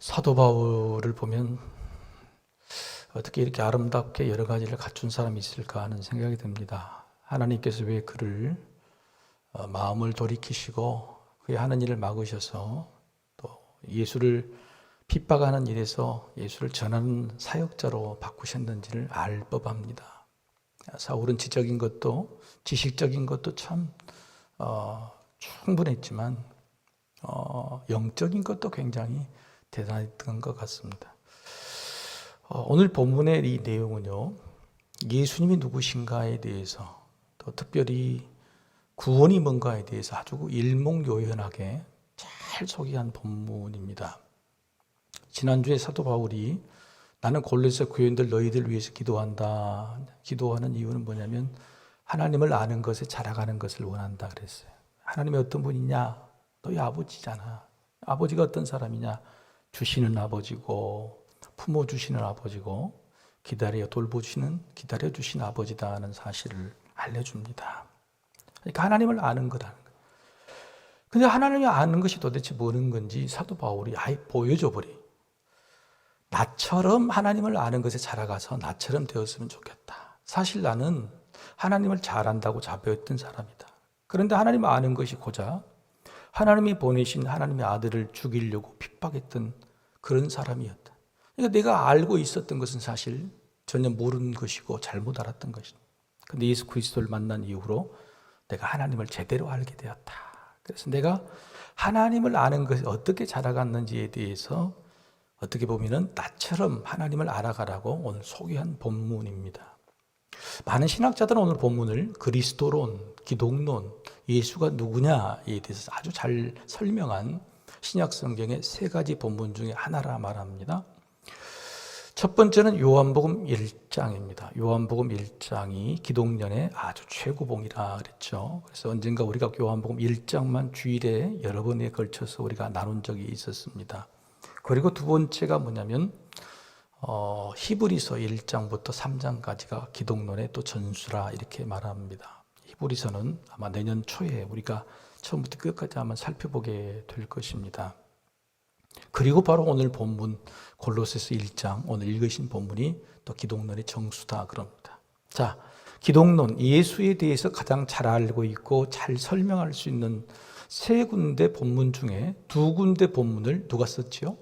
사도 바울을 보면 어떻게 이렇게 아름답게 여러 가지를 갖춘 사람이 있을까 하는 생각이 듭니다. 하나님께서 왜 그를 마음을 돌이키시고 그의 하는 일을 막으셔서 또 예수를 핍박하는 일에서 예수를 전하는 사역자로 바꾸셨는지를 알 법합니다. 사울은 지적인 것도 지식적인 것도 참 충분했지만 영적인 것도 굉장히 대단했던 것 같습니다. 오늘 본문의 이 내용은요, 예수님이 누구신가에 대해서 또 특별히 구원이 뭔가에 대해서 아주 일목요연하게 잘 소개한 본문입니다. 지난주에 사도 바울이 나는 골로새 교인들 너희들 위해서 기도한다. 기도하는 이유는 뭐냐면 하나님을 아는 것에 자라가는 것을 원한다 그랬어요. 하나님이 어떤 분이냐? 너희 아버지잖아. 아버지가 어떤 사람이냐? 주시는 아버지고 품어주시는 아버지고 기다려주시는 아버지다 하는 사실을 알려줍니다. 그러니까 하나님을 아는 거라는 거예요. 근데 하나님을 아는 것이 도대체 뭐는 건지 사도 바울이 아예 보여줘 버려. 나처럼 하나님을 아는 것에 자라가서 나처럼 되었으면 좋겠다. 사실 나는 하나님을 잘 안다고 자부했던 사람이다. 그런데 하나님을 아는 것이 고작 하나님이 보내신 하나님의 아들을 죽이려고 핍박했던 그런 사람이었다. 그러니까 내가 알고 있었던 것은 사실 전혀 모르는 것이고 잘못 알았던 것이다. 그런데 예수 그리스도를 만난 이후로 내가 하나님을 제대로 알게 되었다. 그래서 내가 하나님을 아는 것이 어떻게 자라갔는지에 대해서 어떻게 보면은 나처럼 하나님을 알아가라고 오늘 소개한 본문입니다. 많은 신학자들은 오늘 본문을 그리스도론, 기독론, 예수가 누구냐에 대해서 아주 잘 설명한 신약 성경의 세 가지 본문 중에 하나라 말합니다. 첫 번째는 요한복음 1장입니다. 요한복음 1장이 기독년의 아주 최고봉이라 그랬죠. 그래서 언젠가 우리가 요한복음 1장만 주일에 여러 번에 걸쳐서 우리가 나눈 적이 있었습니다. 그리고 두 번째가 뭐냐면 히브리서 1장부터 3장까지가 기독론의 또 전수라 이렇게 말합니다. 히브리서는 아마 내년 초에 우리가 처음부터 끝까지 한번 살펴보게 될 것입니다. 그리고 바로 오늘 본문 골로새서 1장 오늘 읽으신 본문이 또 기독론의 정수다 그럽니다. 자, 기독론 예수에 대해서 가장 잘 알고 있고 잘 설명할 수 있는 세 군데 본문 중에 두 군데 본문을 누가 썼지요?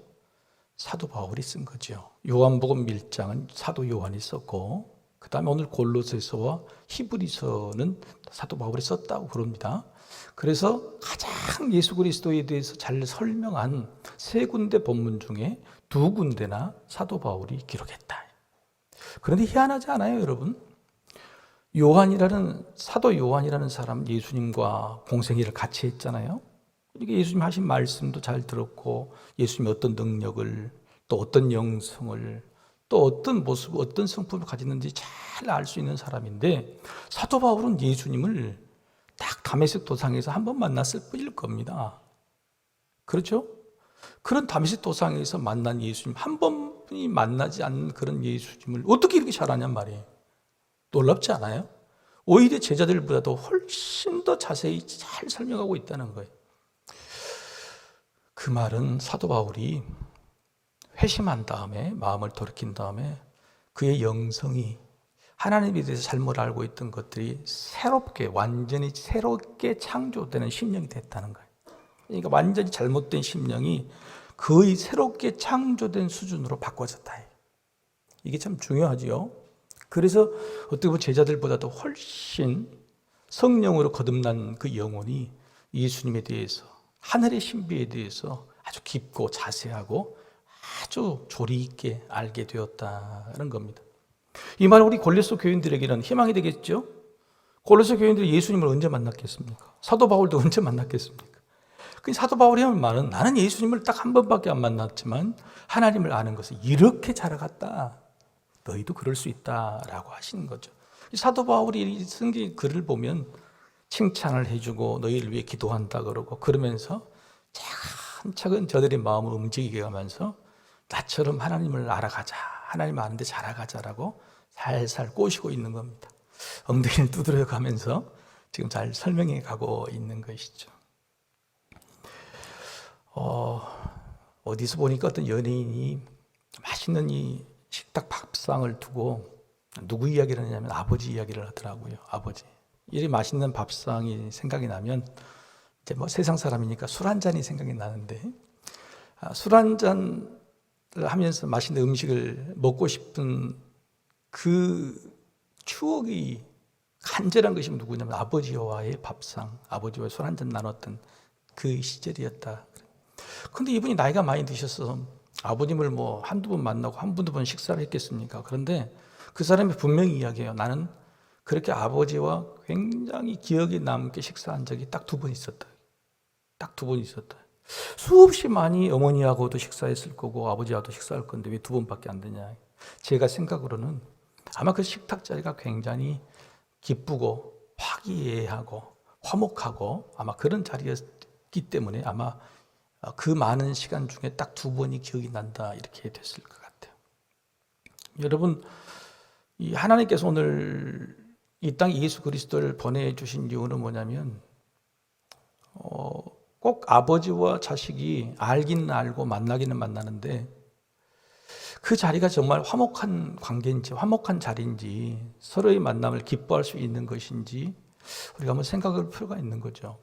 사도 바울이 쓴 거죠. 요한복음 1장은 사도 요한이 썼고 그 다음에 오늘 골로새서와 히브리서는 사도 바울이 썼다고 그럽니다. 그래서 가장 예수 그리스도에 대해서 잘 설명한 세 군데 본문 중에 두 군데나 사도 바울이 기록했다. 그런데 희한하지 않아요, 여러분? 사도 요한이라는 사람 예수님과 공생애를 같이 했잖아요. 그러니까 예수님 하신 말씀도 잘 들었고 예수님이 어떤 능력을 또 어떤 영성을 또 어떤 모습, 어떤 성품을 가지는지 잘 알 수 있는 사람인데 사도 바울은 예수님을 딱 다메섹 도상에서 한 번 만났을 뿐일 겁니다. 그렇죠? 그런 다메섹 도상에서 만난 예수님, 한 번이 만나지 않는 그런 예수님을 어떻게 이렇게 잘하냔 말이에요. 놀랍지 않아요? 오히려 제자들보다도 훨씬 더 자세히 잘 설명하고 있다는 거예요. 그 말은 사도 바울이 회심한 다음에 마음을 돌이킨 다음에 그의 영성이 하나님에 대해서 잘못 알고 있던 것들이 완전히 새롭게 창조되는 심령이 됐다는 거예요. 그러니까 완전히 잘못된 심령이 거의 새롭게 창조된 수준으로 바꿔졌다. 이게 참 중요하지요. 그래서 어떻게 보면 제자들보다도 훨씬 성령으로 거듭난 그 영혼이 예수님에 대해서 하늘의 신비에 대해서 아주 깊고 자세하고 아주 조리 있게 알게 되었다는 겁니다. 이 말은 우리 골로새 교인들에게는 희망이 되겠죠? 골로새 교인들이 예수님을 언제 만났겠습니까? 사도 바울도 언제 만났겠습니까? 사도 바울이 하는 말은 나는 예수님을 딱 한 번밖에 안 만났지만 하나님을 아는 것을 이렇게 자라갔다. 너희도 그럴 수 있다라고 하시는 거죠. 사도 바울이 성경 글을 보면 칭찬을 해주고 너희를 위해 기도한다 그러고 그러면서 차근차근 저들의 마음을 움직이게 하면서 나처럼 하나님을 알아가자, 하나님 아는데 자라가자라고 살살 꼬시고 있는 겁니다. 엉덩이를 두드려 가면서 지금 잘 설명해 가고 있는 것이죠. 어디서 보니까 어떤 연예인이 맛있는 이 식탁 밥상을 두고 누구 이야기를 하냐면 아버지 이야기를 하더라고요. 아버지. 이 맛있는 밥상이 생각이 나면 이제 뭐 세상 사람이니까 술 한 잔이 생각이 나는데 술 한 잔을 하면서 맛있는 음식을 먹고 싶은 그 추억이 간절한 것이 누구냐면 아버지와의 밥상, 아버지와 술 한 잔 나눴던 그 시절이었다. 근데 이분이 나이가 많이 드셔서 아버님을 뭐 한두 번 만나고 한두 번 식사를 했겠습니까? 그런데 그 사람이 분명히 이야기해요. 나는 그렇게 아버지와 굉장히 기억에 남게 식사한 적이 딱 두 번 있었다. 딱 두 번 있었다. 수없이 많이 어머니하고도 식사했을 거고 아버지하고도 식사할 건데 왜 두 번밖에 안 되냐. 제가 생각으로는 아마 그 식탁 자리가 굉장히 기쁘고 화기애애하고 화목하고 아마 그런 자리였기 때문에 아마 그 많은 시간 중에 딱 두 번이 기억이 난다 이렇게 됐을 것 같아요. 여러분, 이 하나님께서 오늘 이 땅에 예수 그리스도를 보내주신 이유는 뭐냐면 꼭 아버지와 자식이 알기는 알고 만나기는 만나는데 그 자리가 정말 화목한 관계인지 화목한 자리인지 서로의 만남을 기뻐할 수 있는 것인지 우리가 한번 생각할 필요가 있는 거죠.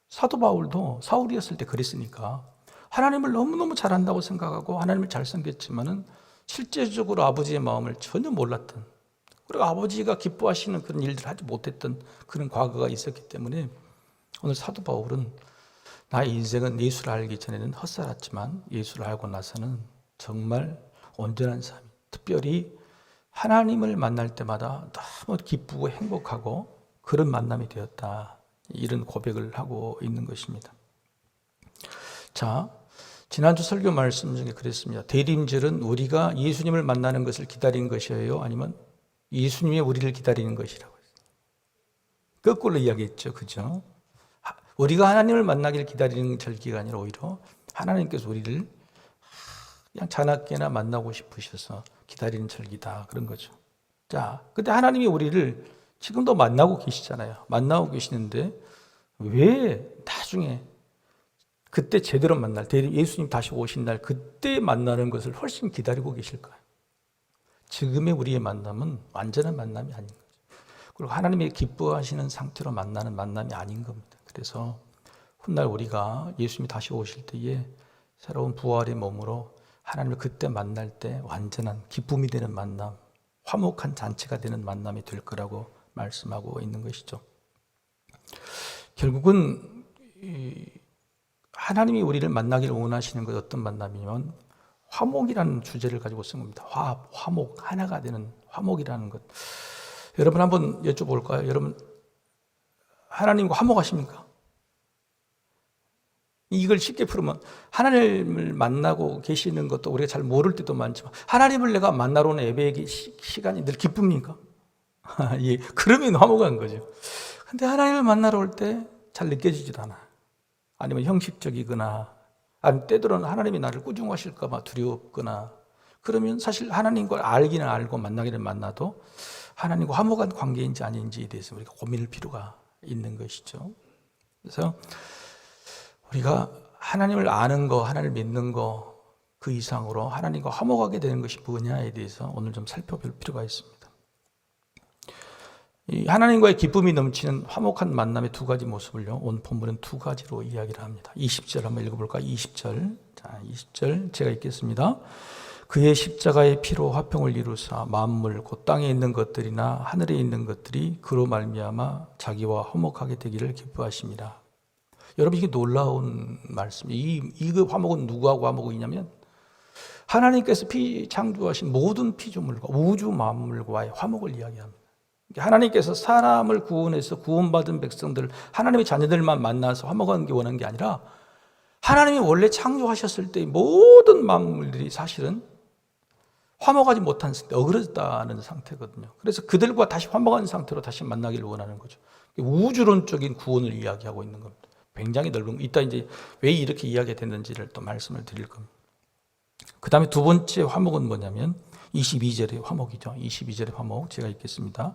사도 바울도 사울이었을 때 그랬으니까 하나님을 너무너무 잘한다고 생각하고 하나님을 잘 섬겼지만은 실제적으로 아버지의 마음을 전혀 몰랐던, 그리고 아버지가 기뻐하시는 그런 일들을 하지 못했던 그런 과거가 있었기 때문에 오늘 사도 바울은 나의 인생은 예수를 알기 전에는 헛살았지만 예수를 알고 나서는 정말 온전한 삶, 특별히 하나님을 만날 때마다 너무 기쁘고 행복하고 그런 만남이 되었다. 이런 고백을 하고 있는 것입니다. 자, 지난주 설교 말씀 중에 그랬습니다. 대림절은 우리가 예수님을 만나는 것을 기다리는 것이에요? 아니면 예수님이 우리를 기다리는 것이라고 했어요. 거꾸로 이야기했죠. 그죠? 우리가 하나님을 만나기를 기다리는 절기가 아니라 오히려 하나님께서 우리를 그냥 자나깨나 만나고 싶으셔서 기다리는 절기다. 그런 거죠. 자, 근데 하나님이 우리를 지금도 만나고 계시잖아요. 만나고 계시는데 왜 나중에 그때 제대로 만날 때 예수님 다시 오신 날 그때 만나는 것을 훨씬 기다리고 계실까요? 지금의 우리의 만남은 완전한 만남이 아닌 거죠. 그리고 하나님이 기뻐하시는 상태로 만나는 만남이 아닌 겁니다. 그래서 훗날 우리가 예수님이 다시 오실 때에 새로운 부활의 몸으로 하나님을 그때 만날 때 완전한 기쁨이 되는 만남, 화목한 잔치가 되는 만남이 될 거라고 말씀하고 있는 것이죠. 결국은 하나님이 우리를 만나기를 원하시는 것 어떤 만남이냐면 화목이라는 주제를 가지고 쓴 겁니다. 화목, 하나가 되는 화목이라는 것. 여러분 한번 여쭤볼까요? 여러분 하나님과 화목하십니까? 이걸 쉽게 풀으면 하나님을 만나고 계시는 것도 우리가 잘 모를 때도 많지만 하나님을 내가 만나러 오는 예배의 시간이 늘 기쁩니까? 예, 그러면 화목한 거죠. 근데 하나님을 만나러 올 때 잘 느껴지지도 않아. 아니면 형식적이거나 아니면 때로는 하나님이 나를 꾸중하실까 봐 두렵거나 그러면 사실 하나님과 알기는 알고 만나기는 만나도 하나님과 화목한 관계인지 아닌지에 대해서 우리가 고민할 필요가 있는 것이죠. 그래서 우리가 하나님을 아는 거, 하나님을 믿는 거 그 이상으로 하나님과 화목하게 되는 것이 뭐냐에 대해서 오늘 좀 살펴볼 필요가 있습니다. 이 하나님과의 기쁨이 넘치는 화목한 만남의 두 가지 모습을요, 오늘 본문은 두 가지로 이야기를 합니다. 20절 한번 읽어볼까요? 20절. 자, 20절 제가 읽겠습니다. 그의 십자가의 피로 화평을 이루사 만물 곧 땅에 있는 것들이나 하늘에 있는 것들이 그로 말미암아 자기와 화목하게 되기를 기뻐하십니다. 여러분 이게 놀라운 말씀이에요. 이 화목은 누구하고 화목이냐면 하나님께서 창조하신 모든 피조물과 우주 만물과의 화목을 이야기합니다. 하나님께서 사람을 구원해서 구원받은 백성들, 하나님의 자녀들만 만나서 화목하는 게 원하는 게 아니라 하나님이 원래 창조하셨을 때 모든 만물들이 사실은 화목하지 못한 상태, 어그러졌다는 상태거든요. 그래서 그들과 다시 화목한 상태로 다시 만나기를 원하는 거죠. 우주론적인 구원을 이야기하고 있는 겁니다. 굉장히 넓은, 이따 이제 왜 이렇게 이야기가 됐는지를 또 말씀을 드릴 겁니다. 그 다음에 두 번째 화목은 뭐냐면 22절의 화목이죠. 22절의 화목 제가 읽겠습니다.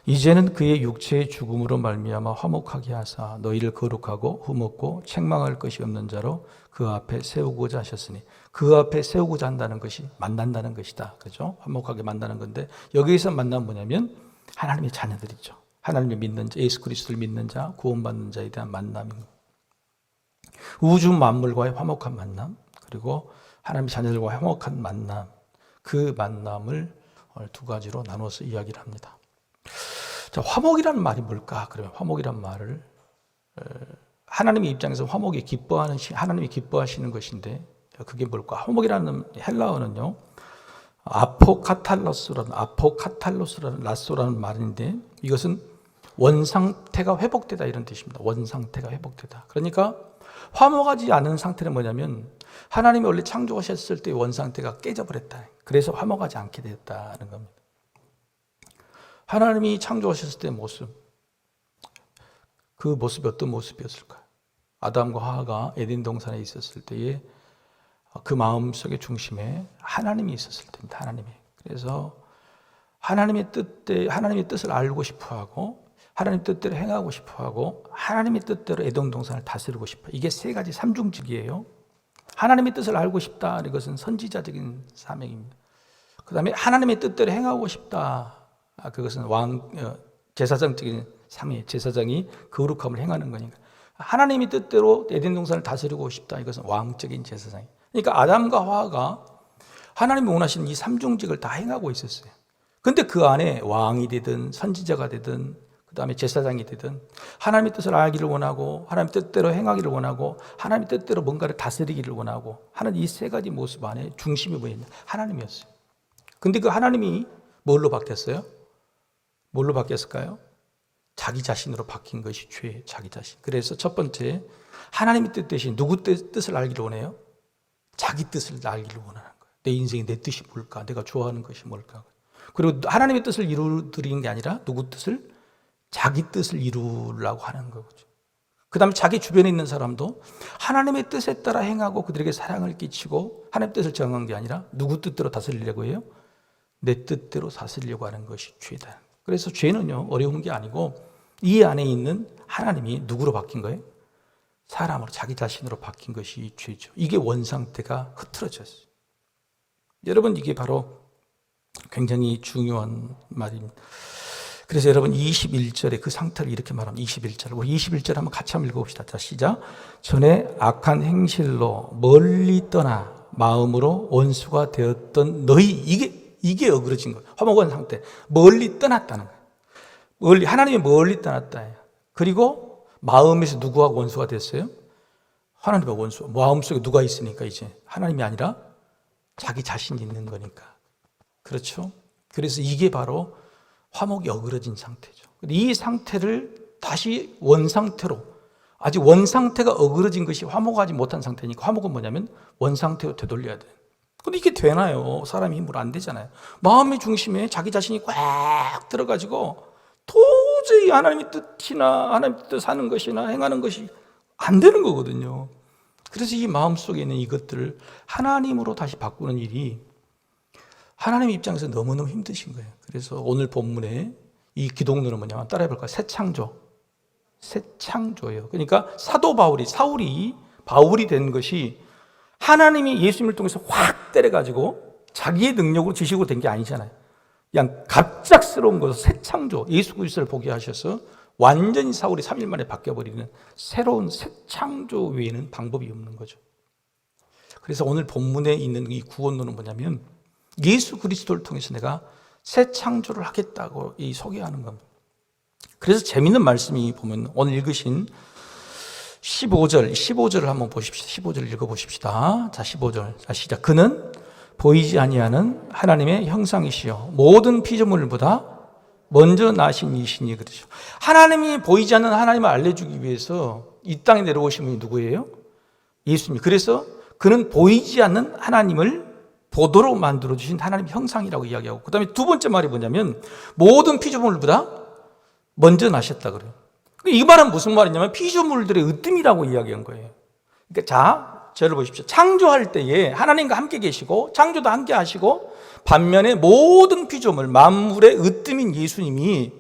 이제는 그의 육체의 죽음으로 말미암아 화목하게 하사 너희를 거룩하고 흠없고 책망할 것이 없는 자로 그 앞에 세우고자 하셨으니, 그 앞에 세우고자 한다는 것이 만난다는 것이다. 그죠? 화목하게 만나는 건데, 여기에서 만나면 뭐냐면 하나님의 자녀들이죠. 하나님을 믿는 자, 예수 그리스도를 믿는 자, 구원받는 자에 대한 만남입니다. 우주 만물과의 화목한 만남, 그리고 하나님의 자녀들과의 화목한 만남, 그 만남을 두 가지로 나눠서 이야기를 합니다. 자, 화목이라는 말이 뭘까? 그러면 화목이라는 말을 하나님의 입장에서 화목이 하나님이 기뻐하시는 것인데, 그게 뭘까? 화목이라는 헬라어는요, 아포카탈로스라는 라소라는 말인데, 이것은 원상태가 회복되다 이런 뜻입니다. 원상태가 회복되다. 그러니까 화목하지 않은 상태는 뭐냐면 하나님이 원래 창조하셨을 때 원상태가 깨져버렸다. 그래서 화목하지 않게 됐다는 겁니다. 하나님이 창조하셨을 때의 모습, 그 모습이 어떤 모습이었을까요? 아담과 하와가 에덴 동산에 있었을 때에 그 마음속의 중심에 하나님이 있었을 때입니다. 하나님이. 그래서 하나님의 뜻을 알고 싶어하고, 하나님 뜻대로 행하고 싶어하고, 하나님의 뜻대로 에덴 동산을 다스리고 싶어. 이게 세 가지 삼중직이에요. 하나님의 뜻을 알고 싶다. 이것은 선지자적인 사명입니다. 그 다음에 하나님의 뜻대로 행하고 싶다. 그것은 제사장적인 사명, 제사장이 거룩함을 행하는 거니까. 하나님의 뜻대로 에덴 동산을 다스리고 싶다. 이것은 왕적인 제사장이. 그러니까 아담과 하와가 하나님이 원하시는 이 삼중직을 다 행하고 있었어요. 근데 그 안에 왕이 되든 선지자가 되든 그 다음에 제사장이 되든 하나님의 뜻을 알기를 원하고, 하나님의 뜻대로 행하기를 원하고, 하나님의 뜻대로 뭔가를 다스리기를 원하고 하는 이 세 가지 모습 안에 중심이 뭐였냐? 하나님이었어요. 근데 그 하나님이 뭘로 바뀌었어요? 뭘로 바뀌었을까요? 자기 자신으로 바뀐 것이 죄예요. 자기 자신. 그래서 첫 번째, 하나님의 뜻 대신 누구 뜻을 알기를 원해요? 자기 뜻을 알기를 원하는 거예요. 내 인생에 내 뜻이 뭘까? 내가 좋아하는 것이 뭘까? 그리고 하나님의 뜻을 이루드리는 게 아니라 누구 뜻을? 자기 뜻을 이루려고 하는 거죠. 그 다음에 자기 주변에 있는 사람도 하나님의 뜻에 따라 행하고 그들에게 사랑을 끼치고 하나님의 뜻을 정한 게 아니라 누구 뜻대로 다스리려고 해요? 내 뜻대로 다스리려고 하는 것이 죄다. 그래서 죄는요, 어려운 게 아니고 이 안에 있는 하나님이 누구로 바뀐 거예요? 사람으로, 자기 자신으로 바뀐 것이 죄죠. 이게 원상태가 흐트러졌어요. 여러분, 이게 바로 굉장히 중요한 말입니다. 그래서 여러분 21절에 그 상태를 이렇게 말합니다. 21절. 우리 21절 한번 같이 한번 읽어봅시다. 자, 시작. 전에 악한 행실로 멀리 떠나 마음으로 원수가 되었던 너희, 이게 어그러진 거예요. 화목한 상태. 멀리 떠났다는 거예요. 하나님이 멀리 떠났다. 그리고 마음에서 누구하고 원수가 됐어요? 하나님과 원수. 마음속에 누가 있으니까 이제 하나님이 아니라 자기 자신이 있는 거니까. 그렇죠? 그래서 이게 바로 화목이 어그러진 상태죠. 이 상태를 다시 원상태로, 아직 원상태가 어그러진 것이 화목하지 못한 상태니까, 화목은 뭐냐면 원상태로 되돌려야 돼요. 근데 이게 되나요? 사람의 힘으로 안 되잖아요. 마음의 중심에 자기 자신이 꽉 들어가지고 도저히 하나님의 뜻이나 하나님의 뜻대로 사는 것이나 행하는 것이 안 되는 거거든요. 그래서 이 마음속에 있는 이것들을 하나님으로 다시 바꾸는 일이 하나님 입장에서 너무너무 힘드신 거예요. 그래서 오늘 본문에 이 기독론은 뭐냐면 따라해볼까요? 새 창조예요. 그러니까 사도 사울이 바울이 된 것이 하나님이 예수님을 통해서 확 때려가지고 자기의 능력으로 지식으로 된 게 아니잖아요. 그냥 갑작스러운 것을 새 창조, 예수 그리스도를 보게 하셔서 완전히 사울이 3일 만에 바뀌어버리는 새로운 새 창조 외에는 방법이 없는 거죠. 그래서 오늘 본문에 있는 이 구원론은 뭐냐면 예수 그리스도를 통해서 내가 새 창조를 하겠다고 소개하는 겁니다. 그래서 재밌는 말씀이 보면 오늘 읽으신 15절을 한번 보십시다. 15절 읽어보십시다. 자, 15절. 자, 시작. 그는 보이지 아니하는 하나님의 형상이시요 모든 피조물보다 먼저 나신 이시니. 그러죠. 하나님이 보이지 않는 하나님을 알려주기 위해서 이 땅에 내려오신 분이 누구예요? 예수님. 그래서 그는 보이지 않는 하나님을 보도록 만들어주신 하나님의 형상이라고 이야기하고, 그 다음에 두 번째 말이 뭐냐면 모든 피조물보다 먼저 나셨다 그래요. 이 말은 무슨 말이냐면 피조물들의 으뜸이라고 이야기한 거예요. 그러니까 저를 보십시오. 창조할 때에 하나님과 함께 계시고 창조도 함께 하시고 반면에 모든 피조물, 만물의 으뜸인 예수님이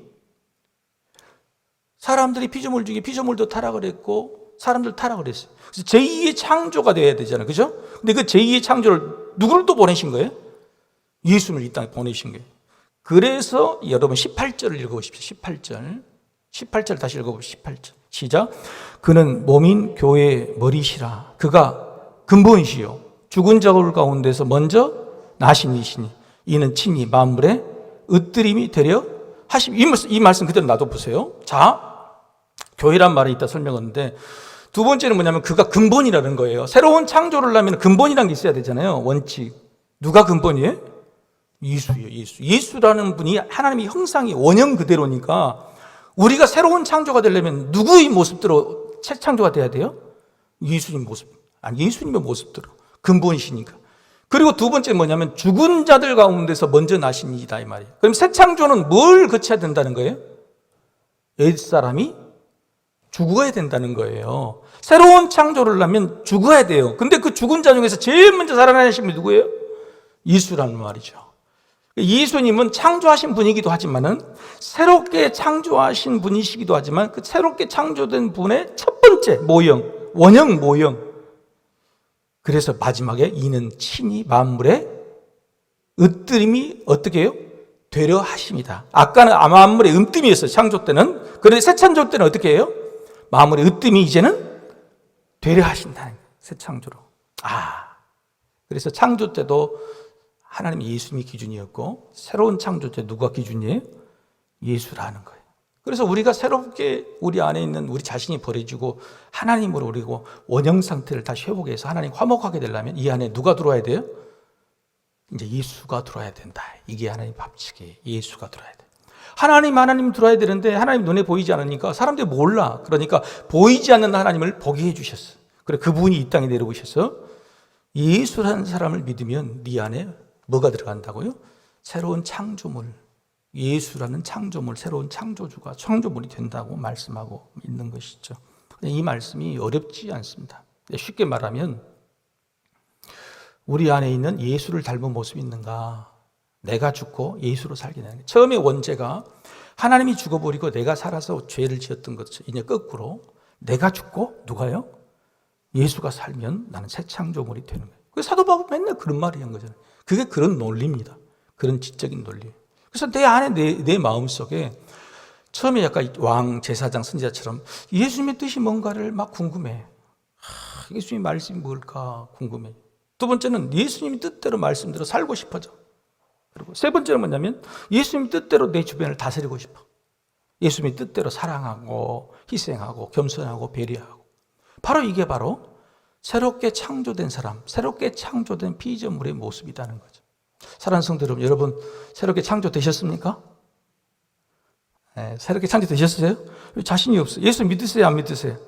사람들이 피조물 중에 피조물도 타락을 했고 사람들 타락을 했어요. 그래서 제2의 창조가 되어야 되잖아요. 그죠? 근데 그 제2의 창조를 누구를 또 보내신 거예요? 예수님을 이 땅에 보내신 거예요. 그래서 여러분 18절을 읽어보십시오. 18절 다시 읽어보십시오. 18절 시작. 그는 몸인 교회의 머리시라. 그가 근본이시요 죽은 자들 가운데서 먼저 나신 이시니 이는 친히 만물의 으뜸이 되려 하심. 이 말씀 그대로 놔둬보세요. 자, 교회란 말이 있다 설명하는데 두 번째는 뭐냐면 그가 근본이라는 거예요. 새로운 창조를 하면 근본이라는 게 있어야 되잖아요. 원칙. 누가 근본이에요? 예수예요. 예수라는 분이 하나님의 형상이 원형 그대로니까 우리가 새로운 창조가 되려면 누구의 모습대로 새 창조가 돼야 돼요? 예수님 모습. 아니, 예수님의 모습대로. 근본이시니까. 그리고 두 번째 뭐냐면 죽은 자들 가운데서 먼저 나신 이다 이 말이에요. 그럼 새 창조는 뭘 거쳐야 된다는 거예요? 옛사람이 죽어야 된다는 거예요. 새로운 창조를 하면 죽어야 돼요. 근데 그 죽은 자 중에서 제일 먼저 살아나신 분이 누구예요? 예수라는 말이죠. 예수님은 창조하신 분이기도 하지만은 새롭게 창조하신 분이시기도 하지만 그 새롭게 창조된 분의 첫 번째 모형, 원형 모형. 그래서 마지막에 이는 친히 만물의 으뜸이 어떻게 해요? 되려 하십니다. 아까는 만물의 음뜸이었어요. 창조 때는. 그런데 새 창조 때는 어떻게 해요? 만물의 으뜸이 이제는 되려 하신다는 거예요. 새 창조로. 그래서 창조 때도 하나님 예수님이 기준이었고 새로운 창조 때 누가 기준이에요? 예수라는 거예요. 그래서 우리가 새롭게 우리 안에 있는 우리 자신이 버려지고 하나님으로 우리고 원형 상태를 다시 회복해서 하나님 화목하게 되려면 이 안에 누가 들어와야 돼요? 이제 예수가 들어와야 된다. 이게 하나님 법칙이에요. 예수가 들어와야 돼. 하나님 들어와야 되는데 하나님 눈에 보이지 않으니까 사람들이 몰라. 그러니까 보이지 않는 하나님을 보게 해주셨어. 그래 그분이 이 땅에 내려오셔서 예수라는 사람을 믿으면 네 안에 뭐가 들어간다고요? 새로운 창조물, 예수라는 창조물, 새로운 창조주가 창조물이 된다고 말씀하고 있는 것이죠. 이 말씀이 어렵지 않습니다. 쉽게 말하면 우리 안에 있는 예수를 닮은 모습이 있는가? 내가 죽고 예수로 살게 되는 거예요. 처음에 원죄가 하나님이 죽어버리고 내가 살아서 죄를 지었던 것을 이제 거꾸로 내가 죽고 누가요? 예수가 살면 나는 새 창조물이 되는 거예요. 그래서 사도 바울 맨날 그런 말을 한 거잖아요. 그게 그런 논리입니다. 그런 지적인 논리. 그래서 내 안에 내 마음속에 처음에 약간 왕, 제사장, 선지자처럼 예수님의 뜻이 뭔가를 막 궁금해. 예수님의 말씀이 뭘까 궁금해. 두 번째는 예수님의 뜻대로 말씀대로 살고 싶어져. 그리고 세 번째는 뭐냐면 예수님의 뜻대로 내 주변을 다스리고 싶어. 예수님의 뜻대로 사랑하고 희생하고 겸손하고 배려하고. 바로 이게 바로 새롭게 창조된 사람, 새롭게 창조된 피조물의 모습이라는 거죠. 사랑하는 성도 여러분 새롭게 창조되셨습니까? 네, 새롭게 창조되셨어요? 자신이 없어요. 예수 믿으세요? 안 믿으세요?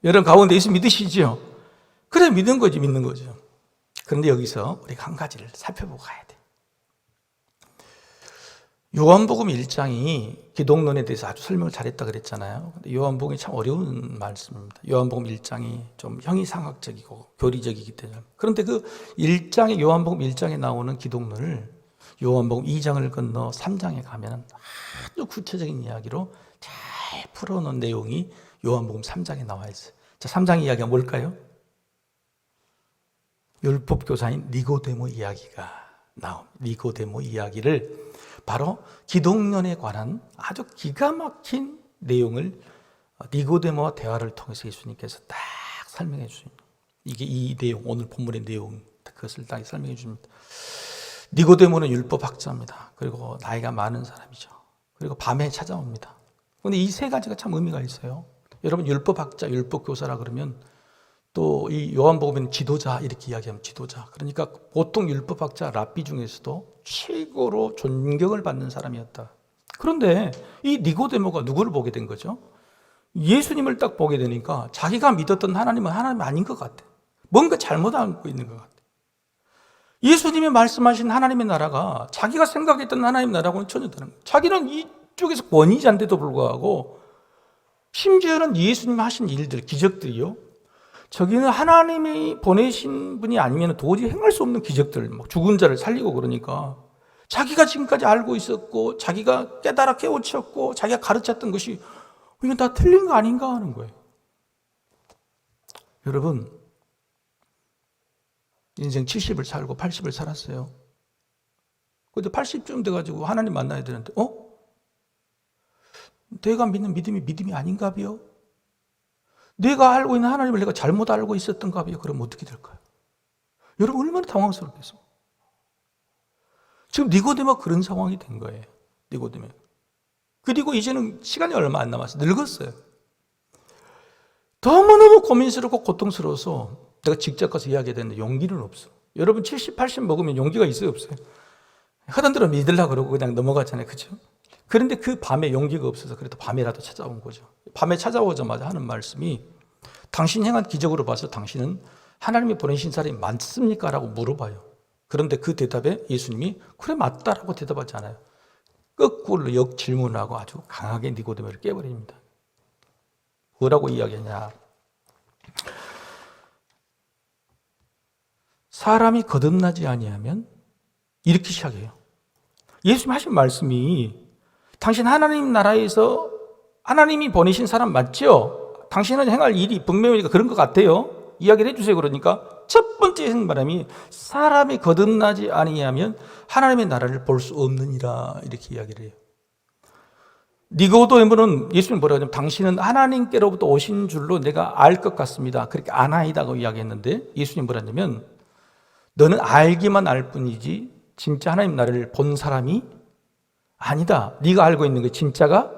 여러분 가운데 예수 믿으시죠? 그래 믿는 거죠. 그런데 여기서 우리가 한 가지를 살펴보고 가야 돼. 요한복음 1장이 기독론에 대해서 아주 설명을 잘했다 그랬잖아요. 근데 요한복음이 참 어려운 말씀입니다. 요한복음 1장이 좀 형이상학적이고 교리적이기 때문에. 그런데 그 1장에 요한복음 1장에 나오는 기독론을 요한복음 2장을 건너 3장에 가면 아주 구체적인 이야기로 잘 풀어놓은 내용이 요한복음 3장에 나와 있어요. 자, 3장 이야기가 뭘까요? 율법교사인 니고데모 이야기가 나옵니다. 니고데모 이야기를 바로 기독론에 관한 아주 기가 막힌 내용을 니고데모와 대화를 통해서 예수님께서 딱 설명해 주십니다. 이게 이 내용, 오늘 본문의 내용, 그것을 딱 설명해 줍니다. 니고데모는 율법학자입니다. 그리고 나이가 많은 사람이죠. 그리고 밤에 찾아옵니다. 그런데 이 세 가지가 참 의미가 있어요. 여러분 율법학자, 율법교사라 그러면 또 이 요한복음에는 지도자 이렇게 이야기하면 지도자. 그러니까 보통 율법학자 랍비 중에서도 최고로 존경을 받는 사람이었다. 그런데 이 니고데모가 누구를 보게 된 거죠? 예수님을 딱 보게 되니까 자기가 믿었던 하나님은 하나님 아닌 것 같아. 뭔가 잘못하고 있는 것 같아. 예수님이 말씀하신 하나님의 나라가 자기가 생각했던 하나님의 나라하고는 전혀 다른 거예요. 자기는 이쪽에서 권위자인데도 불구하고 심지어는 예수님이 하신 일들, 기적들이요. 저기는 하나님이 보내신 분이 아니면 도저히 행할 수 없는 기적들, 죽은 자를 살리고 그러니까 자기가 지금까지 알고 있었고 자기가 깨달아 깨우쳤고 자기가 가르쳤던 것이 이건 다 틀린 거 아닌가 하는 거예요. 여러분, 인생 70을 살고 80을 살았어요. 근데 80쯤 돼가지고 하나님 만나야 되는데 내가 믿는 믿음이 아닌가비요? 내가 알고 있는 하나님을 내가 잘못 알고 있었던가비요? 그러면 어떻게 될까요? 여러분 얼마나 당황스럽겠어. 지금 니고데모가 그런 상황이 된 거예요. 니고데모. 그리고 이제는 시간이 얼마 안 남았어요. 늙었어요. 너무너무 고민스럽고 고통스러워서 내가 직접 가서 이야기해야 되는데 용기는 없어. 여러분 70, 80 먹으면 용기가 있어요, 없어요? 하던 대로 믿으려고 그러고 그냥 넘어가잖아요. 그죠? 그런데 그 밤에 용기가 없어서 그래도 밤에라도 찾아온 거죠. 밤에 찾아오자마자 하는 말씀이 당신 행한 기적으로 봐서 당신은 하나님이 보내신 사람이 맞습니까? 라고 물어봐요. 그런데 그 대답에 예수님이 그래 맞다라고 대답하지 않아요. 거꾸로 역질문하고 아주 강하게 니고데모를 깨버립니다. 뭐라고 이야기하냐. 사람이 거듭나지 아니하면 이렇게 시작해요. 예수님 하신 말씀이 당신 하나님 나라에서 하나님이 보내신 사람 맞죠? 당신은 행할 일이 분명하니까 그런 것 같아요. 이야기를 해주세요. 그러니까 첫 번째 하신 말씀이 사람이 거듭나지 아니하면 하나님의 나라를 볼 수 없느니라 이렇게 이야기를 해요. 니고데모는 예수님 뭐라고 하냐면 당신은 하나님께로부터 오신 줄로 내가 알 것 같습니다. 그렇게 아나이다고 이야기했는데 예수님 뭐라 하냐면 너는 알기만 알 뿐이지 진짜 하나님 나라를 본 사람이 아니다. 네가 알고 있는 게 진짜가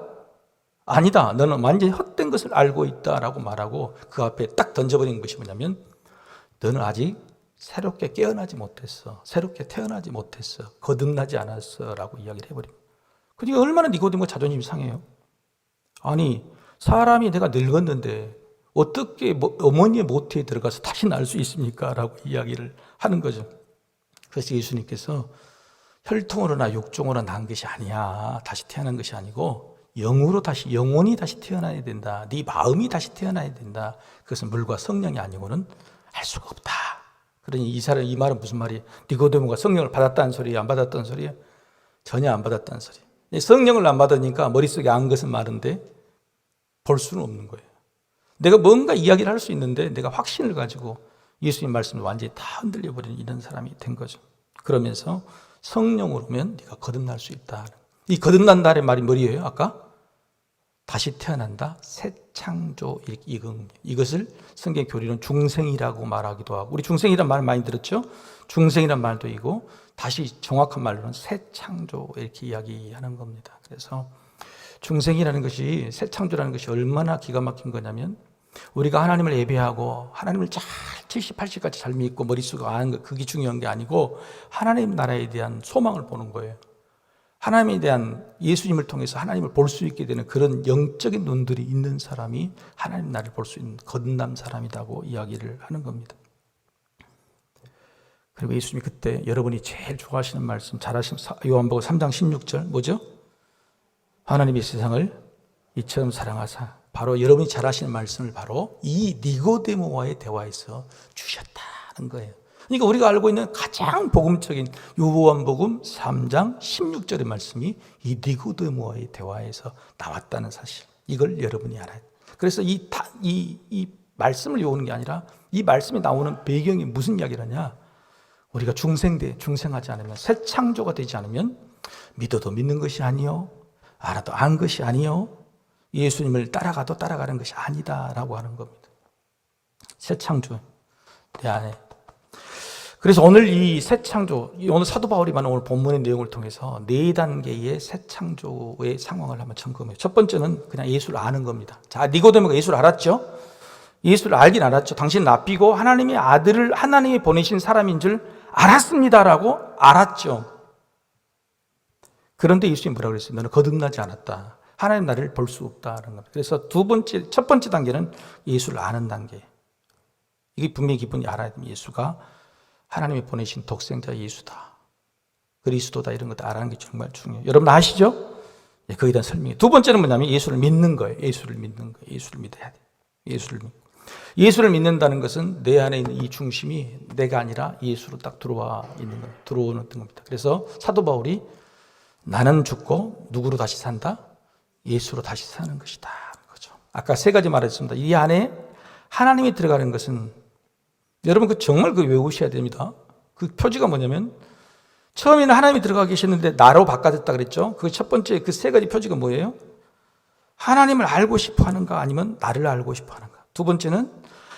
아니다. 너는 완전히 헛된 것을 알고 있다라고 말하고 그 앞에 딱 던져버린 것이 뭐냐면 너는 아직 새롭게 깨어나지 못했어. 새롭게 태어나지 못했어. 거듭나지 않았어 라고 이야기를 해버립니다. 그러니까 얼마나 니고데모가 자존심이 상해요. 아니 사람이 내가 늙었는데 어떻게 어머니의 모태에 들어가서 다시 날 수 있습니까? 라고 이야기를 하는 거죠. 그래서 예수님께서 혈통으로나 육종으로 난 것이 아니야. 다시 태어난 것이 아니고 영혼이 다시 태어나야 된다. 네 마음이 다시 태어나야 된다. 그것은 물과 성령이 아니고는 할 수가 없다. 그러니 이 말은 무슨 말이에요? 니고데모가 성령을 받았다는 소리예요? 안 받았다는 소리예요? 전혀 안 받았다는 소리예요. 성령을 안 받으니까 머릿속에 안 것은 많은데 볼 수는 없는 거예요. 내가 뭔가 이야기를 할 수 있는데 내가 확신을 가지고 예수님 말씀을 완전히 다 흔들려 버리는 이런 사람이 된 거죠. 그러면서 성령으로 오면 네가 거듭날 수 있다. 이 거듭난다의 말이 뭐예요? 아까 다시 태어난다, 새 창조 이것을 성경 교리는 중생이라고 말하기도 하고 우리 중생이란 말 많이 들었죠? 중생이란 말도 있고 다시 정확한 말로는 새 창조 이렇게 이야기하는 겁니다. 그래서 중생이라는 것이 새 창조라는 것이 얼마나 기가 막힌 거냐면 우리가 하나님을 예배하고 하나님을 잘 70, 80까지 잘 믿고 머릿속에 아는 거 그게 중요한 게 아니고 하나님 나라에 대한 소망을 보는 거예요. 하나님에 대한 예수님을 통해서 하나님을 볼 수 있게 되는 그런 영적인 눈들이 있는 사람이 하나님 나라를 볼 수 있는 거듭난 사람이라고 이야기를 하는 겁니다. 그리고 예수님이 그때 여러분이 제일 좋아하시는 말씀 잘 아시는 요한복음 3장 16절 뭐죠? 하나님이 세상을 이처럼 사랑하사 바로 여러분이 잘 아시는 말씀을 바로 이 니고데모와의 대화에서 주셨다는 거예요. 그러니까 우리가 알고 있는 가장 복음적인 요한복음 3장 16절의 말씀이 이 니고데모와의 대화에서 나왔다는 사실. 이걸 여러분이 알아야 돼요. 그래서 이 말씀을 외우는 게 아니라 이 말씀이 나오는 배경이 무슨 이야기라냐? 우리가 중생하지 않으면 새 창조가 되지 않으면 믿어도 믿는 것이 아니요, 알아도 안 것이 아니요, 예수님을 따라가도 따라가는 것이 아니다라고 하는 겁니다. 새 창조 내 안에. 그래서 오늘 이 새 창조, 오늘 사도 바울이 말하는 오늘 본문의 내용을 통해서 4단계의 새 창조의 상황을 한번 점검해요. 첫 번째는 그냥 예수를 아는 겁니다. 자, 니고데모가 예수를 알았죠? 예수를 알긴 알았죠. 당신은 납비고 하나님의 아들을 하나님이 보내신 사람인 줄 알았습니다라고 알았죠. 그런데 예수님이 뭐라고 그랬어요? 너는 거듭나지 않았다. 하나님 나라를 볼 수 없다는 겁니다. 그래서 첫 번째 단계는 예수를 아는 단계. 이게 분명히 기분이 알아야 됩니다. 예수가 하나님이 보내신 독생자 예수다, 그리스도다, 이런 것도 알아는 게 정말 중요해요. 여러분 아시죠? 네, 거기에 대한 설명이에요. 두 번째는 뭐냐면 예수를 믿는 거예요. 예수를 믿는 거예요. 예수를 믿어야 돼요. 예수를 믿고. 예수를 믿는다는 것은 내 안에 있는 이 중심이 내가 아니라 예수로 딱 들어오는 겁니다. 그래서 사도 바울이 나는 죽고 누구로 다시 산다? 예수로 다시 사는 것이다. 그죠? 아까 세 가지 말했습니다. 이 안에 하나님이 들어가는 것은 여러분 정말 외우셔야 됩니다. 그 표지가 뭐냐면 처음에는 하나님이 들어가 계셨는데 나로 바꿔졌다 그랬죠. 그 첫 번째 그 세 가지 표지가 뭐예요? 하나님을 알고 싶어 하는가 아니면 나를 알고 싶어 하는가. 두 번째는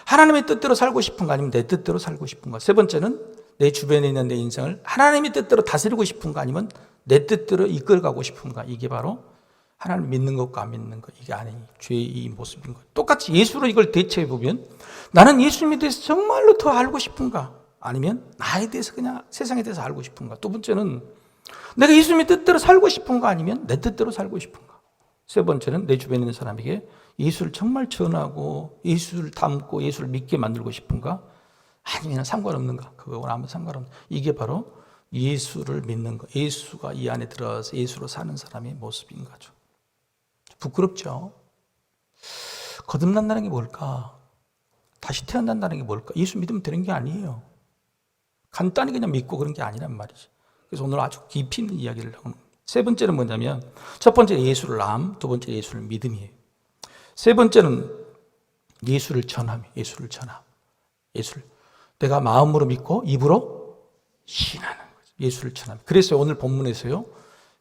하나님의 뜻대로 살고 싶은가 아니면 내 뜻대로 살고 싶은가. 세 번째는 내 주변에 있는 내 인생을 하나님의 뜻대로 다스리고 싶은가 아니면 내 뜻대로 이끌어가고 싶은가. 이게 바로 하나님을 믿는 것과 안 믿는 것. 이게 안에 죄의 이 모습인 거예요. 똑같이 예수로 이걸 대체해 보면 나는 예수님에 대해서 정말로 더 알고 싶은가 아니면 나에 대해서 그냥 세상에 대해서 알고 싶은가. 두 번째는 내가 예수님의 뜻대로 살고 싶은가 아니면 내 뜻대로 살고 싶은가. 세 번째는 내 주변에 있는 사람에게 예수를 정말 전하고 예수를 닮고 예수를 믿게 만들고 싶은가 아니면 상관없는가. 그거는 아무 상관없는. 이게 바로 예수를 믿는 것. 예수가 이 안에 들어와서 예수로 사는 사람의 모습인 거죠. 부끄럽죠. 거듭난다는 게 뭘까? 다시 태어난다는 게 뭘까? 예수 믿으면 되는 게 아니에요. 간단히 그냥 믿고 그런 게 아니란 말이지. 그래서 오늘 아주 깊이 있는 이야기를 하는 거예요. 세 번째는 뭐냐면 첫 번째는 예수를 두 번째 예수를 믿음이에요. 세 번째는 예수를 전함이에요. 예수를 전함. 예수를 내가 마음으로 믿고 입으로 신하는 거죠. 예수를 전함. 그래서 오늘 본문에서요.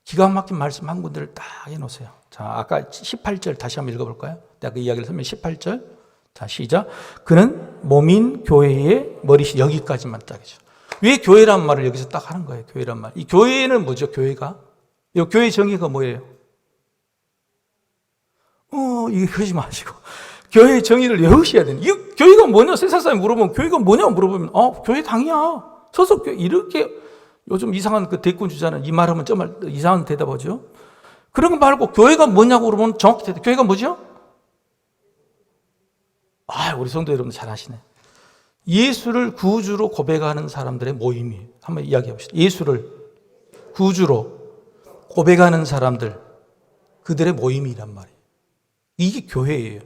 기가 막힌 말씀 한 군데를 딱 해놓으세요. 자, 아까 18절 다시 한번 읽어볼까요? 내가 그 이야기를 설명 18절. 자, 시작. 그는 몸인 교회의 머리시 여기까지만 딱이죠. 왜 교회란 말을 여기서 딱 하는 거예요? 교회란 말. 이 교회는 뭐죠? 교회가? 이 교회 정의가 뭐예요? 이거 그러지 마시고. 교회의 정의를 외우셔야 되는. 이 교회가 뭐냐? 세상 사람이 물어보면 교회가 뭐냐? 물어보면, 교회 당이야. 소속교회. 이렇게 요즘 이상한 그 대권 주자는 이 말하면 정말 이상한 대답하죠. 그런 거 말고 교회가 뭐냐고 물어보면 정확히 대답. 교회가 뭐죠? 우리 성도 여러분 잘 아시네. 예수를 구주로 고백하는 사람들의 모임이에요. 한번 이야기해 봅시다. 예수를 구주로 고백하는 사람들, 그들의 모임이란 말이에요. 이게 교회예요.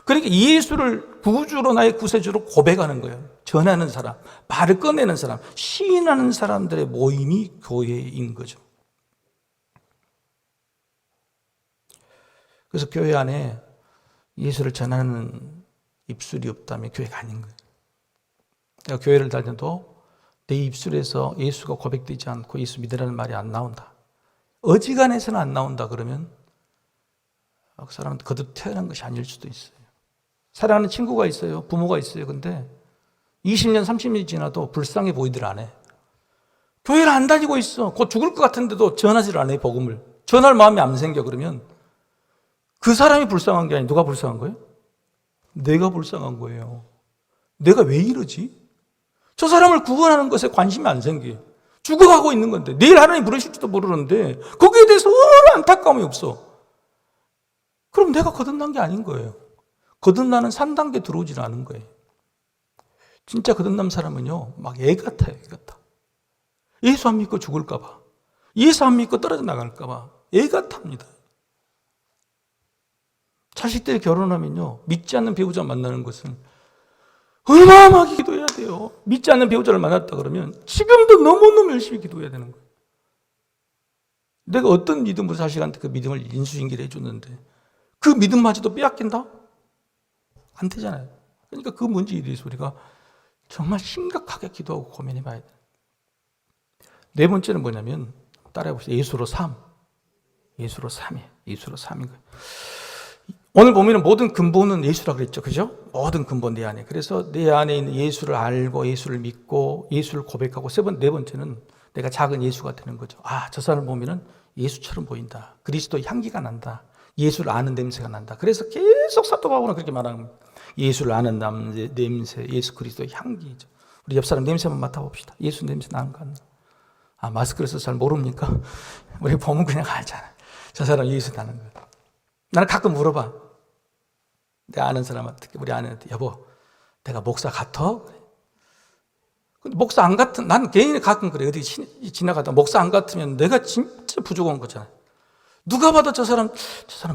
그러니까 예수를 구주로 나의 구세주로 고백하는 거예요. 전하는 사람, 말을 꺼내는 사람, 시인하는 사람들의 모임이 교회인 거죠. 그래서 교회 안에 예수를 전하는 입술이 없다면 교회가 아닌 거예요. 내가 교회를 다녀도 내 입술에서 예수가 고백되지 않고 예수 믿으라는 말이 안 나온다. 어지간해서는 안 나온다 그러면 그 사람은 거듭 태어난 것이 아닐 수도 있어요. 사랑하는 친구가 있어요. 부모가 있어요. 근데 20년, 30년이 지나도 불쌍해 보이들 안 해. 교회를 안 다니고 있어. 곧 죽을 것 같은데도 전하지를 않아요. 복음을. 전할 마음이 안 생겨. 그러면 그 사람이 불쌍한 게 아니라 누가 불쌍한 거예요? 내가 불쌍한 거예요. 내가 왜 이러지? 저 사람을 구원하는 것에 관심이 안 생겨요. 죽어가고 있는 건데 내일 하나님 부르실지도 모르는데 거기에 대해서 안타까움이 없어. 그럼 내가 거듭난 게 아닌 거예요. 거듭나는 3단계 들어오지는 않은 거예요. 진짜 거듭난 사람은요, 막 애 같아요, 애 같아. 예수 안 믿고 죽을까 봐. 예수 안 믿고 떨어져 나갈까 봐. 애 같합니다. 자식들이 결혼하면요, 믿지 않는 배우자 만나는 것은 어마어마하게 기도해야 돼요. 믿지 않는 배우자를 만났다 그러면 지금도 너무너무 열심히 기도해야 되는 거예요. 내가 어떤 믿음으로 자식한테 그 믿음을 인수인계를 해줬는데 그 믿음마저도 빼앗긴다? 안 되잖아요. 그러니까 그 문제에 대해서 우리가 정말 심각하게 기도하고 고민해 봐야 돼요. 네 번째는 뭐냐면 따라해 보세요. 예수로 삶. 예수로 삶이에요. 예수로 삶인 거예요. 오늘 보면 모든 근본은 예수라 그랬죠. 그죠? 모든 근본 내 안에. 그래서 내 안에 있는 예수를 알고 예수를 믿고 예수를 고백하고 네 번째는 내가 작은 예수가 되는 거죠. 저 사람을 보면은 예수처럼 보인다. 그리스도의 향기가 난다. 예수를 아는 냄새가 난다. 그래서 계속 사도 바울은 그렇게 말하는 거예요. 예수를 아는 냄새, 예수 그리스도의 향기죠. 우리 옆 사람 냄새 한번 맡아봅시다. 예수 냄새 나는 거 같나? 마스크를 써서 잘 모릅니까? 우리 보면 그냥 알잖아. 저 사람 예수 나는 거. 나는 가끔 물어봐. 내 아는 사람한테, 우리 아내한테, 여보, 내가 목사 같아? 근데 목사 안 같은, 난 개인이 가끔 그래. 어디 지나가다 목사 안 같으면 내가 진짜 부족한 거잖아요. 누가 봐도 저 사람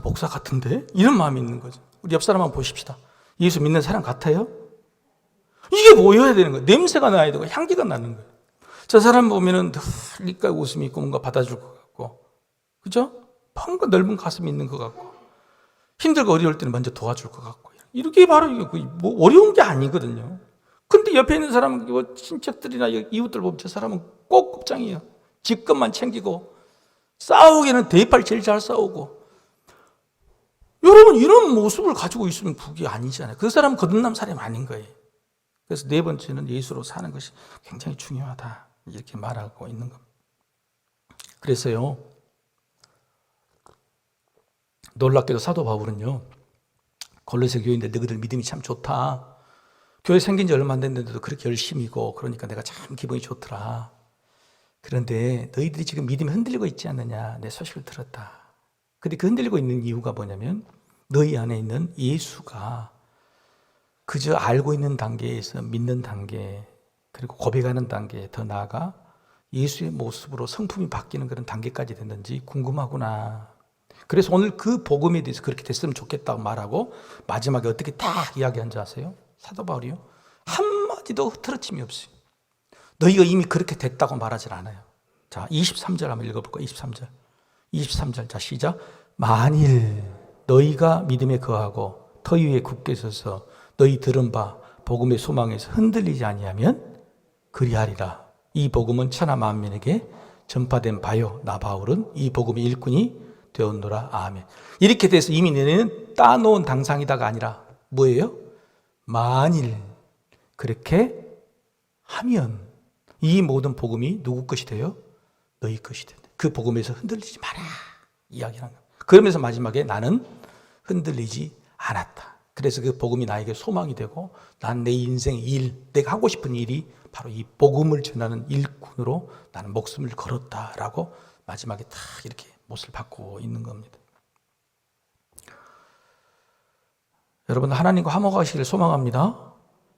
목사 같은데? 이런 마음이 있는 거죠. 우리 옆 사람 한번 보십시다. 예수 믿는 사람 같아요? 이게 보여야 되는 거예요. 냄새가 나야 되고 향기가 나는 거예요. 저 사람 보면은 늘 입가에 웃음이 있고 뭔가 받아줄 것 같고, 그죠? 뭔가 넓은 가슴이 있는 것 같고, 힘들고 어려울 때는 먼저 도와줄 것 같고, 이렇게 바로 뭐 어려운 게 아니거든요. 근데 옆에 있는 사람은 뭐 친척들이나 이웃들 보면 저 사람은 꼭 곱장이에요. 지 것만 챙기고, 싸우기는 대팔 제일 잘 싸우고. 여러분, 이런 모습을 가지고 있으면 그게 아니잖아요. 그 사람은 거듭난 사람이 아닌 거예요. 그래서 네 번째는 예수로 사는 것이 굉장히 중요하다, 이렇게 말하고 있는 겁니다. 그래서요, 놀랍게도 사도 바울은요, 골로새 교인들 너희들 믿음이 참 좋다. 교회 생긴 지 얼마 안 됐는데도 그렇게 열심이고 그러니까 내가 참 기분이 좋더라. 그런데 너희들이 지금 믿음이 흔들리고 있지 않느냐, 내 소식을 들었다. 근데 그 흔들리고 있는 이유가 뭐냐면 너희 안에 있는 예수가 그저 알고 있는 단계에서 믿는 단계, 그리고 고백하는 단계, 더 나아가 예수의 모습으로 성품이 바뀌는 그런 단계까지 됐는지 궁금하구나. 그래서 오늘 그 복음에 대해서 그렇게 됐으면 좋겠다고 말하고 마지막에 어떻게 딱 이야기한 줄 아세요? 사도 바울이요, 한마디도 흐트러짐이 없어요. 너희가 이미 그렇게 됐다고 말하질 않아요. 자, 23절 한번 읽어볼까요? 23절. 자, 시작. 만일 너희가 믿음에 거하고 터 위에 굳게 서서 너희 들은 바 복음의 소망에서 흔들리지 아니하면 그리하리라. 이 복음은 천하 만민에게 전파된 바요, 나 바울은 이 복음의 일꾼이 되었노라. 아멘. 이렇게 돼서 이미 너희는 따놓은 당상이다가 아니라 뭐예요? 만일 그렇게 하면 이 모든 복음이 누구 것이 돼요? 너희 것이 된다. 그 복음에서 흔들리지 마라, 이야기하는 거예요. 그러면서 마지막에 나는 흔들리지 않았다. 그래서 그 복음이 나에게 소망이 되고 난 내 인생의 일, 내가 하고 싶은 일이 바로 이 복음을 전하는 일꾼으로 나는 목숨을 걸었다라고 마지막에 딱 이렇게 못을 받고 있는 겁니다. 여러분, 하나님과 화목하시기를 소망합니다.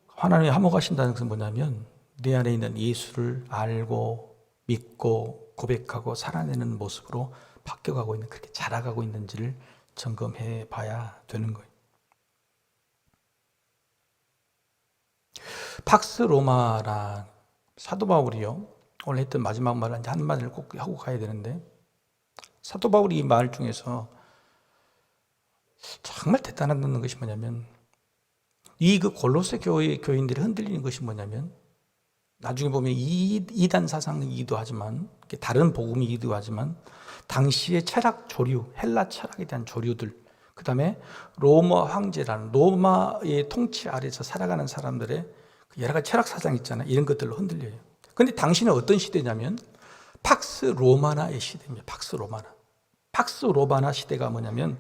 하나님이 화목하신다는 것은 뭐냐면 내 안에 있는 예수를 알고 믿고 고백하고 살아내는 모습으로 바뀌어가고 있는, 그렇게 자라가고 있는지를 점검해 봐야 되는 거예요. 팍스 로마라 사도 바울이요, 오늘 했던 마지막 말을 한 마디를 꼭 하고 가야 되는데, 사도 바울이 이 말 중에서 정말 대단한 것이 뭐냐면 이 그 골로새 교회 교인들이 흔들리는 것이 뭐냐면 나중에 보면 이단 사상이기도 하지만 다른 복음이기도 하지만 당시의 철학 조류, 헬라 철학에 대한 조류들, 그 다음에 로마 황제라는 로마의 통치 아래서 살아가는 사람들의 여러 가지 철학 사상 있잖아요. 이런 것들로 흔들려요. 그런데 당시는 어떤 시대냐면 팍스 로마나의 시대입니다. 팍스 로마나 시대가 뭐냐면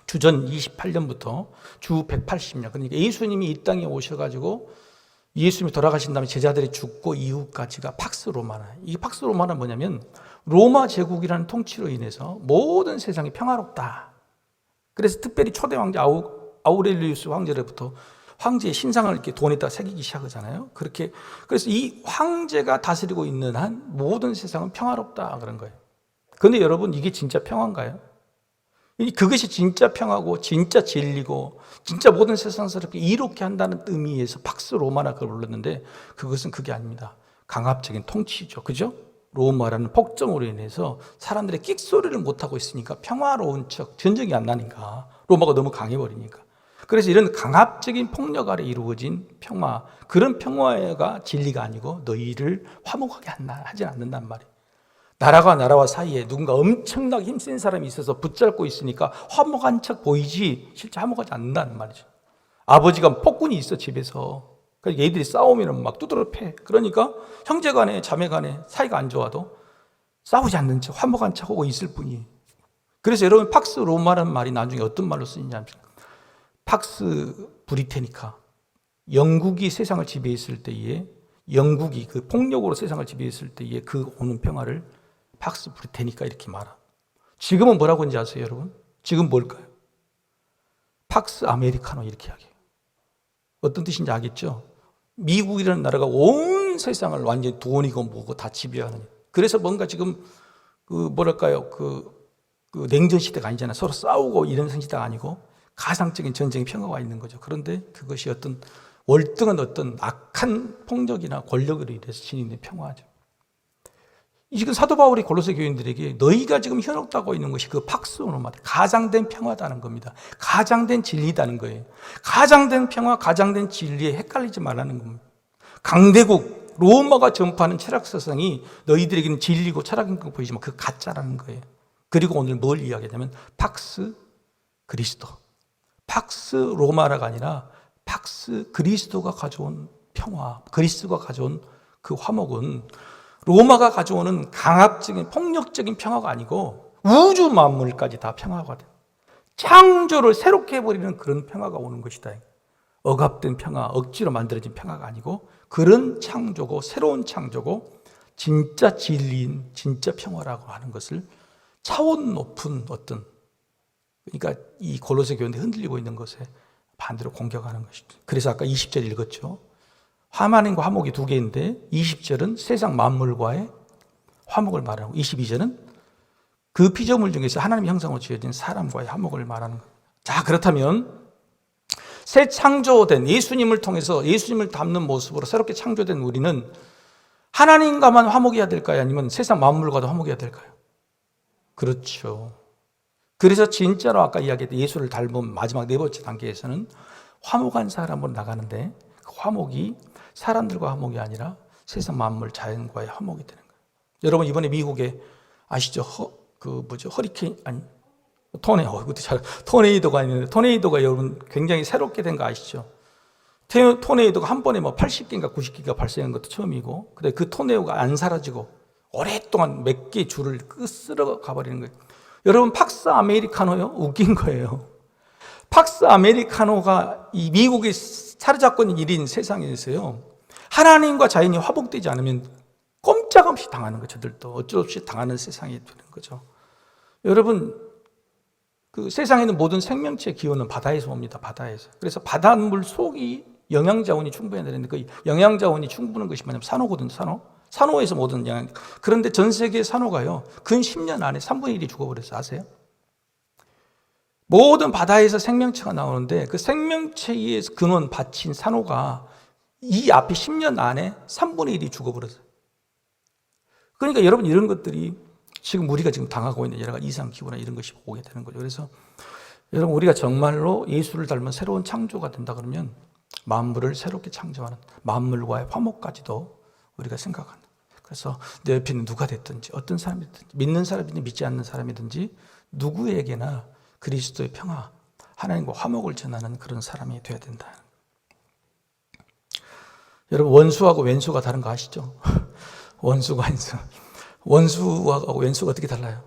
주전 28년부터 주 180년, 그러니까 예수님이 이 땅에 오셔가지고 예수님이 돌아가신 다음에 제자들이 죽고 이후까지가 팍스 로마나. 이 팍스 로마는 뭐냐면 로마 제국이라는 통치로 인해서 모든 세상이 평화롭다. 그래서 특별히 초대 황제 아우렐리우스 황제로부터 황제의 신상을 이렇게 돈에다 새기기 시작하잖아요. 그래서 이 황제가 다스리고 있는 한 모든 세상은 평화롭다, 그런 거예요. 그런데 여러분, 이게 진짜 평화인가요? 그것이 진짜 평화고 진짜 진리고 진짜 모든 세상 사람을 이롭게 한다는 의미에서 팍스 로마나 그걸 불렀는데 그것은 그게 아닙니다. 강압적인 통치죠. 그죠? 로마라는 폭정으로 인해서 사람들의 끽소리를 못하고 있으니까 평화로운 척, 전쟁이 안 나니까, 로마가 너무 강해버리니까. 그래서 이런 강압적인 폭력 아래 이루어진 평화, 그런 평화가 진리가 아니고 너희를 화목하게 하지 않는단 말이에요. 나라가 나라와 사이에 누군가 엄청나게 힘센 사람이 있어서 붙잡고 있으니까 화목한 척 보이지 실제 화목하지 않는다는 말이죠. 아버지가 폭군이 있어 집에서. 그러니까 얘들이 싸우면 막 두드러 패. 그러니까 형제간에 자매간에 사이가 안 좋아도 싸우지 않는 척 화목한 척 하고 있을 뿐이에요. 그래서 여러분, 팍스 로마라는 말이 나중에 어떤 말로 쓰이냐면 팍스 브리테니카, 영국이 세상을 지배했을 때에, 영국이 그 폭력으로 세상을 지배했을 때에 그 오는 평화를 팍스 브리테니카 이렇게 말하. 지금은 뭐라고 하는지 아세요, 여러분? 지금 뭘까요? 팍스 아메리카노 이렇게 이야기해요. 어떤 뜻인지 알겠죠? 미국이라는 나라가 온 세상을 완전히 돈이고 뭐고 다 지배하는. 그래서 뭔가 지금 그 뭐랄까요, 그 냉전 시대가 아니잖아요. 서로 싸우고 이런 시대가 아니고 가상적인 전쟁의 평화가 있는 거죠. 그런데 그것이 어떤 월등한 어떤 악한 폭력이나 권력으로 인해서 진행된 평화죠. 지금 사도 바울이 골로새 교인들에게 너희가 지금 현혹하고 있는 것이 그 팍스오노마다 가장된 평화다는 겁니다. 가장된 진리다는 거예요. 가장된 평화, 가장된 진리에 헷갈리지 말라는 겁니다. 강대국 로마가 전파하는 철학 사상이 너희들에게는 진리고 철학인 거 보이지만 그 가짜라는 거예요. 그리고 오늘 뭘 이야기하냐면 팍스 그리스도, 팍스 로마라가 아니라 팍스 그리스도가 가져온 평화, 그리스도가 가져온 그 화목은 로마가 가져오는 강압적인 폭력적인 평화가 아니고 우주 만물까지 다 평화가 돼. 창조를 새롭게 해버리는 그런 평화가 오는 것이다. 억압된 평화, 억지로 만들어진 평화가 아니고 그런 창조고 새로운 창조고 진짜 진리인 진짜 평화라고 하는 것을 차원 높은 어떤, 그러니까 이 골로새 교회인데 흔들리고 있는 것에 반대로 공격하는 것이죠. 그래서 아까 20절 읽었죠. 화만과 화목이 두 개인데 20절은 세상 만물과의 화목을 말하고 22절은 그 피조물 중에서 하나님의 형상으로 지어진 사람과의 화목을 말하는 겁니다. 자, 그렇다면 새 창조된 예수님을 통해서 예수님을 닮는 모습으로 새롭게 창조된 우리는 하나님과만 화목해야 될까요? 아니면 세상 만물과도 화목해야 될까요? 그렇죠. 그래서 진짜로 아까 이야기했던 예수를 닮은 마지막 네 번째 단계에서는 화목한 사람으로 나가는데 그 화목이 사람들과 화목이 아니라 세상 만물 자연과의 화목이 되는 거예요. 여러분 이번에 미국에 아시죠? 허리케인 아니 토네이도가 있는데 토네이도가 여러분 굉장히 새롭게 된 거 아시죠? 토네이도가 한 번에 80개인가 90개가 발생한 것도 처음이고, 근데 그 토네이도가 안 사라지고 오랫동안 몇 개 줄을 쓸어 가버리는 거예요. 여러분 팍스 아메리카노요? 웃긴 거예요. 팍스 아메리카노가 이 미국의 사로잡고 있는 일인 세상에서요, 하나님과 자연이 화복되지 않으면 꼼짝없이 당하는 거죠. 저들도 어쩔 수 없이 당하는 세상이 되는 거죠. 여러분 그 세상에 있는 모든 생명체의 기원은 바다에서 옵니다. 바다에서. 그래서 바닷물 속이 영양자원이 충분해야 되는데 그 영양자원이 충분한 것이 뭐냐면 산호거든요. 산호에서 모든 영양. 그런데 전 세계 산호가요, 근 10년 안에 3분의 1이 죽어버렸어요. 아세요? 모든 바다에서 생명체가 나오는데 그 생명체의 근원 받친 산호가 이 앞에 10년 안에 3분의 1이 죽어버렸어요. 그러니까 여러분 이런 것들이 지금 우리가 지금 당하고 있는 여러 가지 이상 기후나 이런 것이 오게 되는 거죠. 그래서 여러분 우리가 정말로 예수를 닮은 새로운 창조가 된다 그러면 만물을 새롭게 창조하는 만물과의 화목까지도 우리가 생각하는. 그래서 내 옆에 있는 누가 됐든지 어떤 사람이든지 믿는 사람이든지 믿지 않는 사람이든지 누구에게나 그리스도의 평화, 하나님과 화목을 전하는 그런 사람이 되어야 된다. 여러분 원수하고 왼수가 다른 거 아시죠? 원수가 왼수. 원수하고 왼수가 어떻게 달라요?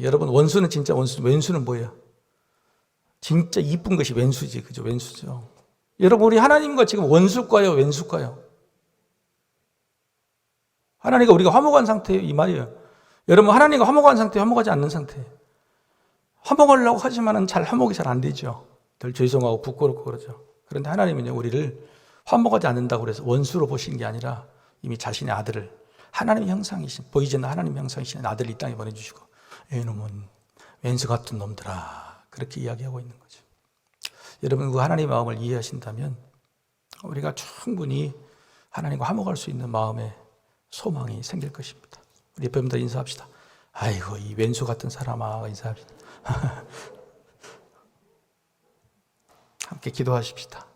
여러분 원수는 진짜 원수, 왼수는 뭐예요? 진짜 이쁜 것이 왼수지, 그죠? 왼수죠. 여러분 우리 하나님과 지금 원수과요, 왼수과요? 하나님과 우리가 화목한 상태예요, 이 말이에요. 여러분 하나님과 화목한 상태, 화목하지 않는 상태. 화목하려고 하지만은 화목이 잘 안 되죠. 늘 죄송하고 부끄럽고 그러죠. 그런데 하나님은요 우리를 화목하지 않는다고 그래서 원수로 보시는 게 아니라 이미 자신의 아들을 하나님의 형상이신, 보이지 않는 하나님의 형상이신 아들을 이 땅에 보내주시고 이놈은 왼수 같은 놈들아 그렇게 이야기하고 있는 거죠. 여러분 그 하나님의 마음을 이해하신다면 우리가 충분히 하나님과 화목할 수 있는 마음의 소망이 생길 것입니다. 우리 옆에분들 인사합시다. 아이고 이 왼수 같은 사람아 인사합시다. 함께 기도하십시다.